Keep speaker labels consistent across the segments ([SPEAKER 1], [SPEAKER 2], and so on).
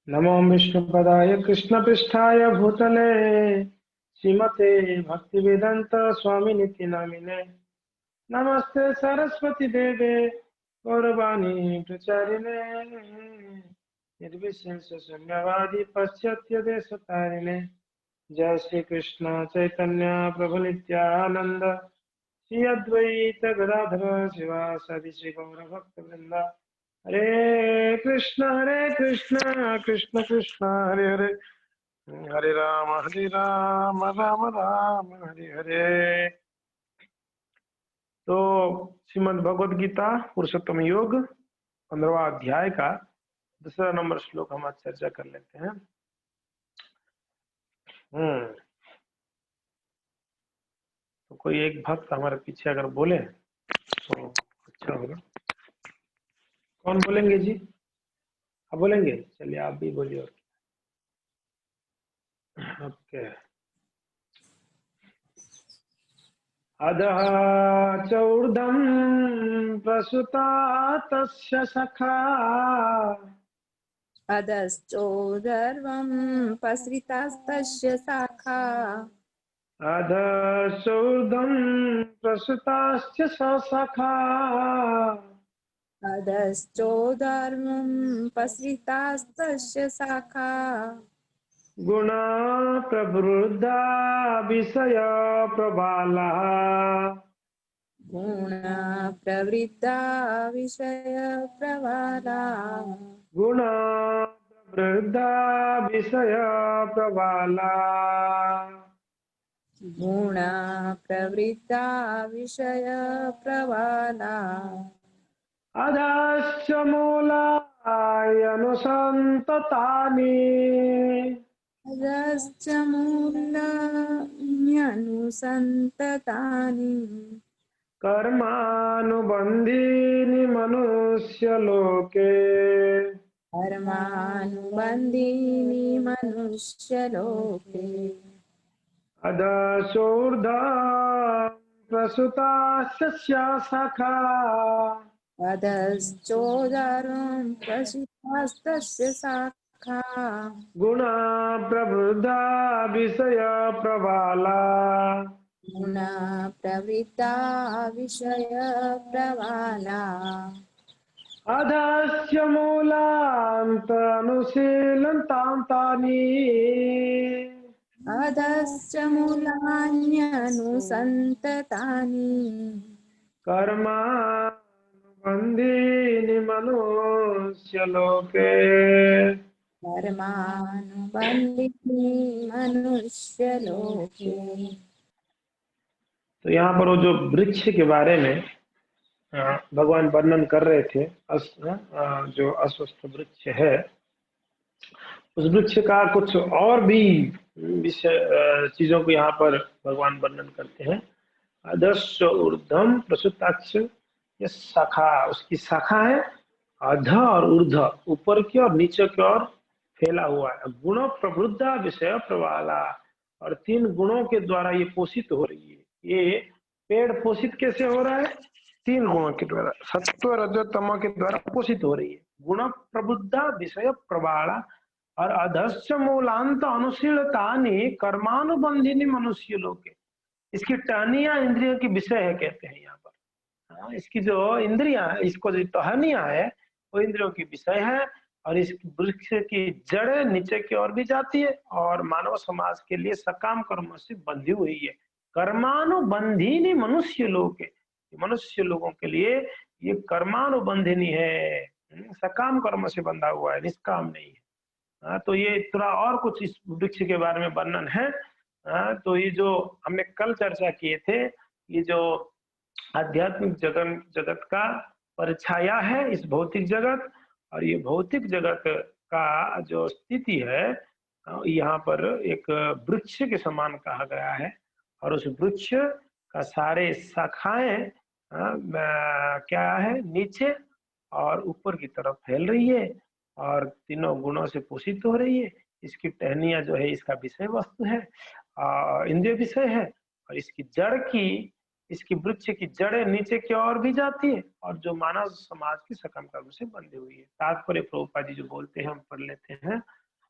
[SPEAKER 1] नमो विष्णुपदाय कृष्णपृष्ठाय भूतले श्रीमते भक्तिवेदांत स्वामिनिति नामिने नमस्ते सरस्वती देवे गौरवाणी प्रचारिणे निर्विशेष शून्यवादी पाश्चात्य देशतारिणे जय श्री कृष्ण चैतन्य प्रभु नित्यानंद श्री अद्वैत गदाधर शिवासादि श्री गौर भक्त वृंदा हरे कृष्ण कृष्ण कृष्ण हरे हरे हरे राम राम राम हरे हरे। तो श्रीमद् भगवद गीता पुरुषोत्तम योग 15वां अध्याय का दूसरा नंबर श्लोक हम आज चर्चा कर लेते हैं। तो कोई एक भक्त हमारे पीछे अगर बोले तो अच्छा होगा। कौन बोलेंगे जी? आप बोलेंगे? चलिए आप भी बोलिए। ओके। अधः चौर्धं प्रसुता तस्य सखा
[SPEAKER 2] अधश्चोदर्वं पसृतास्तस्य शाखा
[SPEAKER 1] अधश्चौर्धं प्रसुतास्य सखा
[SPEAKER 2] अधश्चोदर्वं पसृतास्तस्य शाखा
[SPEAKER 1] गुणा प्रवृद्धा विषय प्रबाला
[SPEAKER 2] गुणा प्रवृद्धा विषय प्रवाला
[SPEAKER 1] गुणा प्रवृद्धा विषय प्रबाला
[SPEAKER 2] गुणा प्रवृद्धा विषय प्रवाला
[SPEAKER 1] अधश्च मूलाय अनुसन्ततानि
[SPEAKER 2] अधश्च मूल्यान्यनुसन्ततानि
[SPEAKER 1] कर्मानुबन्धीनि मनुष्यलोके
[SPEAKER 2] कर्मानुबन्धीनि मनुष्यलोके
[SPEAKER 1] अधशोर्धा प्रसुतास्य शाखा
[SPEAKER 2] अधश्चोदरं प्रसिद्धास्तस्य शाखा
[SPEAKER 1] गुणा प्रवृद्धा विषय प्रबाला
[SPEAKER 2] गुणा प्रवृत्ता विषय प्रवाला
[SPEAKER 1] अधस्य मूलान्तनुशीलन्तां तानि
[SPEAKER 2] अधश्च मूलान्यनुसन्ततानि
[SPEAKER 1] कर्मानुबन्धीनि मनुष्यलोके
[SPEAKER 2] कर्मानुबन्धीनि मनुष्यलोके।
[SPEAKER 1] तो यहाँ पर वो जो वृक्ष के बारे में भगवान वर्णन कर रहे थे। जो अस्वस्थ वृक्ष है, उस वृक्ष का कुछ और भी विषय चीजों को यहाँ पर भगवान वर्णन करते हैं। अधश्च ऊर्ध्वम प्रसुताक्ष, ये शाखा, उसकी शाखा है अध और ऊर्ध, ऊपर की और नीचे की ओर फैला हुआ है। गुण प्रवृद्धा विषय प्रवाला, और 3 गुणों के द्वारा ये पोषित हो रही है। ये पेड़ पोषित कैसे हो रहा है? 3 गुणों के द्वारा, सत्व रज तम के द्वारा पोषित हो रही है। गुण प्रबुद्धा विषय प्रबाला और अधश्च मूलांत अनुशीलतानि कर्मानुबंधिनी मनुष्य लोके। इसकी टहनियां इंद्रियों की विषय है कहते हैं यहाँ पर। इसकी जो इंद्रियां है, इसको जो टहनियां है वो इंद्रियों की विषय है, और इस वृक्ष की जड़ नीचे की ओर भी जाती है और मानव समाज के लिए सकाम कर्मों से बंधी हुई है। कर्मानुबंधिनी मनुष्य लोग, मनुष्य लोगों के लिए ये कर्मानुबंधिनी है, सकाम कर्म से बंधा हुआ है, निष्काम नहीं है। तो ये थोड़ा और कुछ इस वृक्ष के बारे में वर्णन है। तो ये जो हमने कल चर्चा किए थे, ये जो आध्यात्मिक जगत का परछाया है, इस भौतिक जगत, और ये भौतिक जगत का जो स्थिति है यहाँ पर एक वृक्ष के समान कहा गया है। और उस वृक्ष का सारे शाखाएं क्या है, नीचे और ऊपर की तरफ फैल रही है और तीनों गुणों से पोषित हो रही है। इसकी टहनियां जो है इसका विषय वस्तु है, इंद्रिय विषय है, और इसकी जड़ की इसकी वृक्ष की जड़ें नीचे की ओर भी जाती है और जो मानव समाज की सकम कर्म से बंधी हुई है। तात्पर्य प्रभुपाद जी जो बोलते हैं हम पढ़ लेते हैं।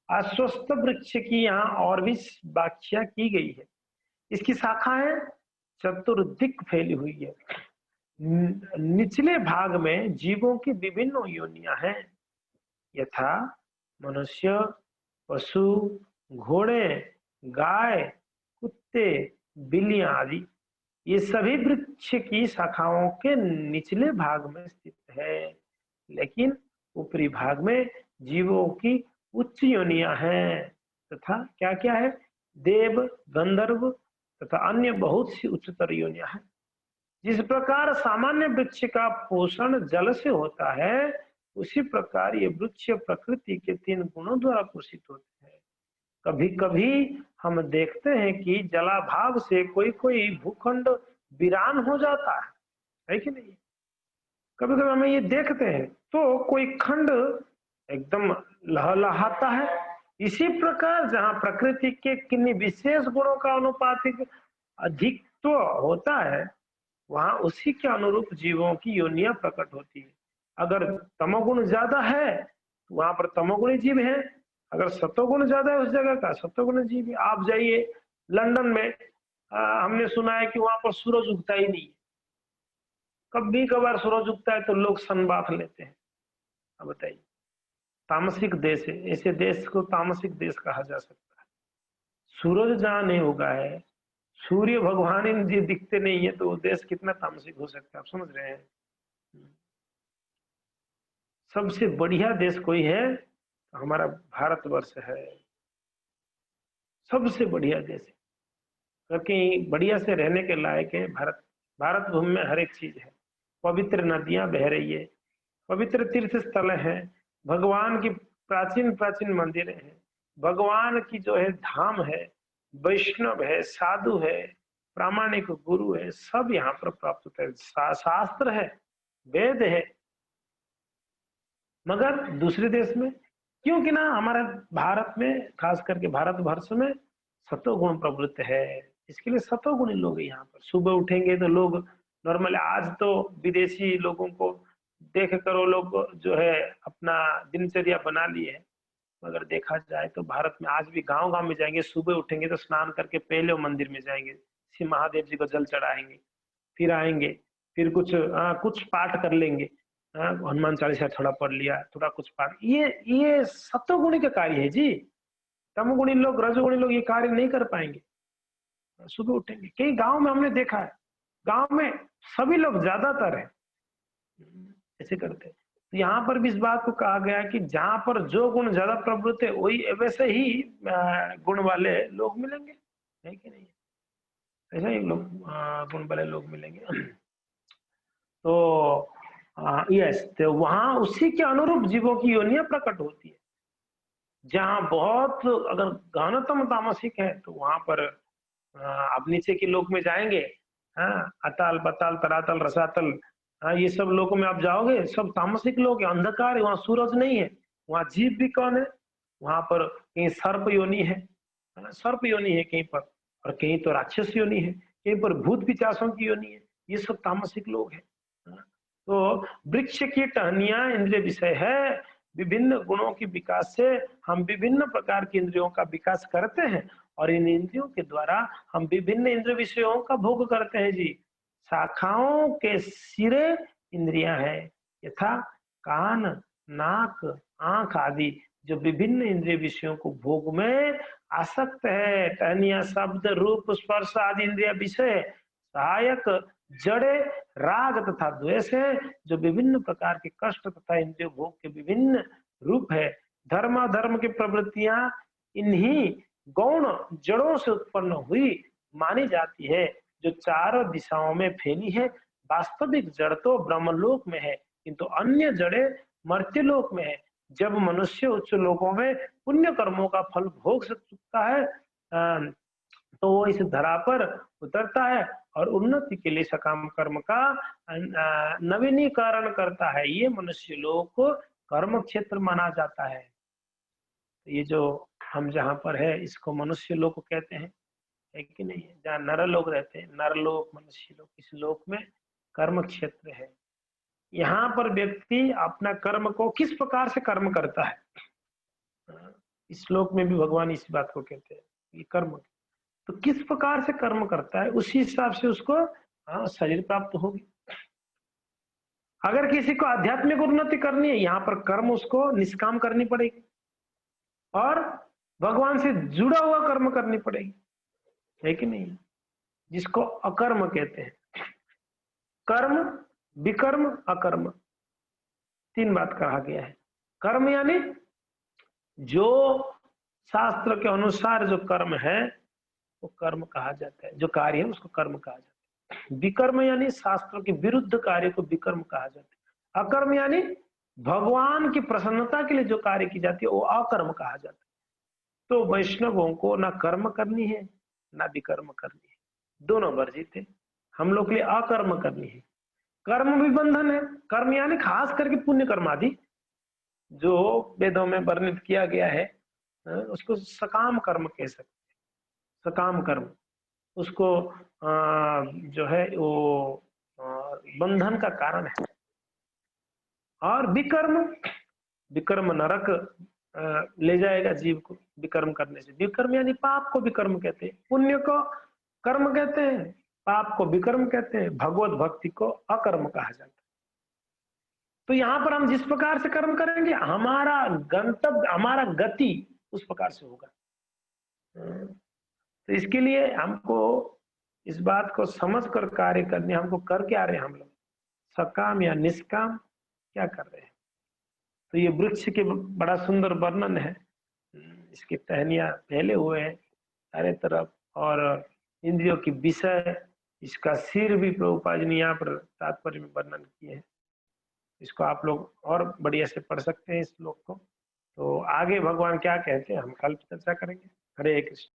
[SPEAKER 1] अस्वस्थ वृक्ष की यहाँ और भी व्याख्या की गई है। इसकी शाखाएं चतुर्दिक फैली हुई है। निचले भाग में जीवों की विभिन्न योनियां हैं, यथा मनुष्य, पशु, घोड़े, गाय, कुत्ते, बिल्लियां आदि। ये सभी वृक्ष की शाखाओं के निचले भाग में स्थित है, लेकिन ऊपरी भाग में जीवों की उच्च योनियां हैं तथा क्या क्या है, देव, गंधर्व तथा अन्य बहुत सी उच्चतर योनियां हैं। जिस प्रकार सामान्य वृक्ष का पोषण जल से होता है, उसी प्रकार ये वृक्ष प्रकृति के 3 गुणों द्वारा पोषित होते हैं। कभी कभी हम देखते हैं कि जलाभाव से कोई कोई भूखंड वीरान हो जाता है कि नहीं? कभी कभी हमें ये देखते हैं तो कोई खंड एकदम लहलहाता है। इसी प्रकार जहाँ प्रकृति के किन्हीं विशेष गुणों का अनुपातिक अधिकत्व होता है, वहां उसी के अनुरूप जीवों की योनियां प्रकट होती है। अगर तमोगुण ज्यादा है तो वहां पर तमोगुणी जीव है, अगर सतोगुण ज्यादा है उस जगह का सतोगुण जीव है। आप जाइए लंदन में, हमने सुना है कि वहां पर सूरज उगता ही नहीं। कभी कभार सूरज उगता है तो लोग सन बाथ लेते हैं। अब बताइए, तामसिक देश है, ऐसे देश को तामसिक देश कहा जा सकता है। सूरज जहाँ नहीं उगा है, सूर्य भगवान ही दिखते नहीं है, तो वो देश कितना तामसिक हो सकता है, आप समझ रहे हैं? सबसे बढ़िया देश कोई है तो हमारा भारतवर्ष है, सबसे बढ़िया देश है। अगर कहीं बढ़िया से रहने के लायक है भारत। भारत भूमि में हर एक चीज है। पवित्र नदियां बह रही है, पवित्र तीर्थ स्थल है, भगवान की प्राचीन प्राचीन मंदिरें हैं, भगवान की जो है धाम है, वैष्णव है, साधु है, प्रामाणिक गुरु है, सब यहाँ पर प्राप्त होता है। शास्त्र है, वेद है। मगर दूसरे देश में क्योंकि ना हमारे भारत में, खास करके भारतवर्ष में सतोगुण प्रवृत्त है, इसके लिए सतोगुणी लोग यहाँ पर सुबह उठेंगे तो लोग नॉर्मल, आज तो विदेशी लोगों को देख कर वो लोग जो है अपना दिनचर्या बना लिए है। मगर देखा जाए तो भारत में आज भी गांव गांव में जाएंगे, सुबह उठेंगे तो स्नान करके पहले वो मंदिर में जाएंगे, श्री महादेव जी को जल चढ़ाएंगे, फिर आएंगे, फिर कुछ पाठ कर लेंगे। हनुमान चालीसा थोड़ा पढ़ लिया, थोड़ा कुछ पाठ। ये सत्वगुणी का कार्य है जी। तमोगुणी लोग, रजोगुणी लोग ये कार्य नहीं कर पाएंगे। सुबह उठेंगे, कई गांव में हमने देखा है, गांव में सभी लोग ज्यादातर है ऐसे करते हैं। तो यहाँ पर भी इस बात को कहा गया कि जहां पर जो गुण ज्यादा प्रवृत्त है वही वैसे ही गुण वाले लोग मिलेंगे, है कि नहीं? ऐसे ही लोग गुण वाले लोग मिलेंगे। तो यस, तो वहां उसी के अनुरूप जीवों की योनियां प्रकट होती है। जहां बहुत अगर घनतम तामसिक है तो वहां पर आप नीचे के लोक में जाएंगे, हाँ, अताल पताल तरातल रसातल, हाँ, ये सब लोगों में आप जाओगे, सब तामसिक लोग है, अंधकार है, वहां सूरज नहीं है। वहां जीव भी कौन है? वहां पर कहीं सर्प योनि है, सर्प योनि है कहीं पर, और कहीं तो राक्षस योनि है, कहीं पर भूत पिचासों की योनि है। ये सब तामसिक लोग हैं। हाँ, तो वृक्ष की टहनियां इंद्रिय विषय है। विभिन्न गुणों के विकास से हम विभिन्न प्रकार की इंद्रियों का विकास करते हैं, और इन इंद्रियों के द्वारा हम विभिन्न इंद्रिय विषयों का भोग करते हैं जी। शाखाओं के सिरे इंद्रियां हैं, यथा कान, नाक, आंख आदि, जो विभिन्न इंद्रिय विषयों को भोग में आसक्त है। टहनिया शब्द, रूप, स्पर्श आदि इंद्रिय विषय सहायक जड़े राग तथा द्वेष है, जो विभिन्न प्रकार के कष्ट तथा इंद्रिय भोग के विभिन्न रूप है। धर्म धर्म की प्रवृत्तियां इन्हीं गौण जड़ों से उत्पन्न हुई मानी जाती है, जो चारों दिशाओं में फैली है। वास्तविक जड़ तो ब्रह्मलोक में है, किंतु अन्य जड़े मर्त्यलोक में है। जब मनुष्य उच्च लोकों में पुण्य कर्मों का फल भोग सकता है, तो वो इस धरा पर उतरता है और उन्नति के लिए सकाम कर्म का नवीनीकरण करता है। ये मनुष्य लोक को कर्म क्षेत्र माना जाता है। ये जो हम जहाँ पर है इसको मनुष्य लोक कहते हैं। है कि नहीं है? जहाँ नर लोग रहते हैं, नरलोक, मनुष्य लोक, इस लोक में कर्म क्षेत्र है। यहाँ पर व्यक्ति अपना कर्म को किस प्रकार से कर्म करता है, इस श्लोक में भी भगवान इस बात को कहते हैं, ये कर्म तो किस प्रकार से कर्म करता है उसी हिसाब से उसको शरीर प्राप्त होगी। अगर किसी को आध्यात्मिक उन्नति करनी है, यहाँ पर कर्म उसको निष्काम करनी पड़ेगी और भगवान से जुड़ा हुआ कर्म करनी पड़ेगी, है कि नहीं? जिसको अकर्म कहते हैं। कर्म, विकर्म, अकर्म, तीन बात कहा गया है। कर्म यानी जो शास्त्र के अनुसार जो कर्म है वो कर्म कहा जाता है, जो कार्य है उसको कर्म कहा जाता है। विकर्म यानी शास्त्र के विरुद्ध कार्य को विकर्म कहा जाता है। अकर्म यानी भगवान की प्रसन्नता के लिए जो कार्य की जाती है वो अकर्म कहा जाता है। तो वैष्णवों को ना कर्म करनी है ना विकर्म करनी है, दोनों वर्जित है। हम लोग के लिए अकर्म करनी है। कर्म भी बंधन है। कर्म यानी खास करके पुण्य कर्म आदि जो वेदों में वर्णित किया गया है, उसको सकाम कर्म कह सकते हैं। सकाम कर्म उसको जो है वो बंधन का कारण है। और विकर्म, विकर्म नरक ले जाएगा जीव को विकर्म करने से। विकर्म यानी पाप को विकर्म कहते हैं, पुण्य को कर्म कहते हैं, पाप को विकर्म कहते हैं, भगवत भक्ति को अकर्म कहा जाता है। तो यहाँ पर हम जिस प्रकार से कर्म करेंगे हमारा गंतव्य, हमारा गति उस प्रकार से होगा। तो इसके लिए हमको इस बात को समझ कर कार्य करने, हमको कर क्या रहे हैं हम लोग, सकाम या निष्काम क्या कर रहे हैं। तो ये वृक्ष के बड़ा सुंदर वर्णन है। इसकी टहनियां फैले हुए हैं चारों तरफ और इंद्रियों की विषय, इसका सिर भी प्रभुपाद जी ने यहाँ पर तात्पर्य में वर्णन किए हैं। इसको आप लोग और बढ़िया से पढ़ सकते हैं इस श्लोक को। तो आगे भगवान क्या कहते हैं हम कल चर्चा करेंगे। हरे कृष्ण।